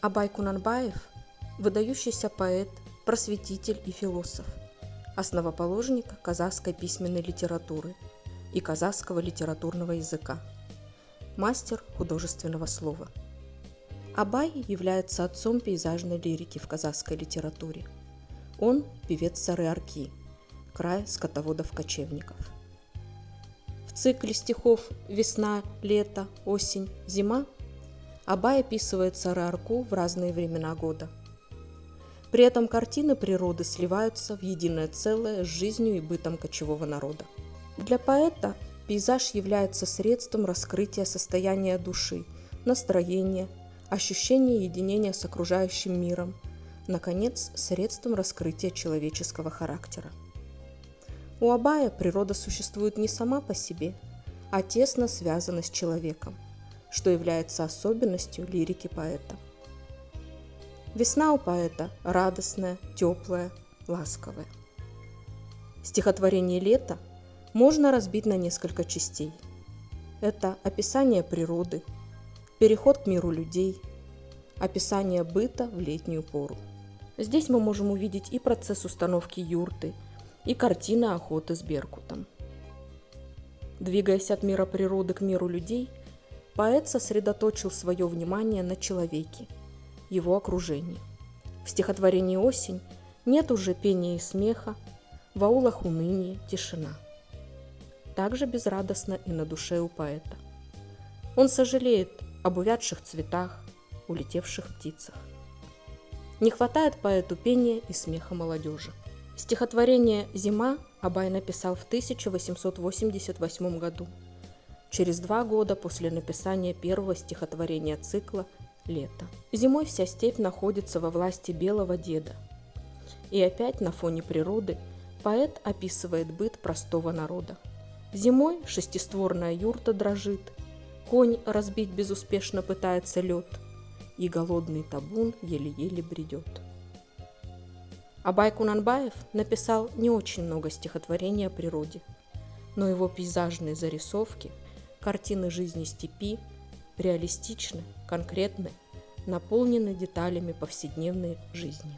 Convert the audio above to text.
Абай Кунанбаев – выдающийся поэт, просветитель и философ, основоположник казахской письменной литературы и казахского литературного языка, мастер художественного слова. Абай является отцом пейзажной лирики в казахской литературе. Он – певец Сары-Арки, края скотоводов-кочевников. В цикле стихов «Весна», «Лето», «Осень», «Зима» Абай описывает Сары-Арку в разные времена года. При этом картины природы сливаются в единое целое с жизнью и бытом кочевого народа. Для поэта пейзаж является средством раскрытия состояния души, настроения, ощущения единения с окружающим миром, наконец, средством раскрытия человеческого характера. У Абая природа существует не сама по себе, а тесно связана с человеком, что является особенностью лирики поэта. Весна у поэта радостная, теплая, ласковая. Стихотворение «Лето» можно разбить на несколько частей. Это описание природы, переход к миру людей, описание быта в летнюю пору. Здесь мы можем увидеть и процесс установки юрты, и картины охоты с беркутом. Двигаясь от мира природы к миру людей, поэт сосредоточил свое внимание на человеке, его окружении. В стихотворении «Осень» нет уже пения и смеха, в аулах уныние, тишина. Также безрадостно и на душе у поэта. Он сожалеет об увядших цветах, улетевших птицах. Не хватает поэту пения и смеха молодежи. Стихотворение «Зима» Абай написал в 1888 году, через 2 года после написания первого стихотворения цикла «Лето». Зимой вся степь находится во власти белого деда. И опять на фоне природы поэт описывает быт простого народа. Зимой шестистворная юрта дрожит, конь разбить безуспешно пытается лед, и голодный табун еле-еле бредет. Абай Кунанбаев написал не очень много стихотворений о природе, но его пейзажные зарисовки, картины жизни степи реалистичны, конкретны, наполнены деталями повседневной жизни.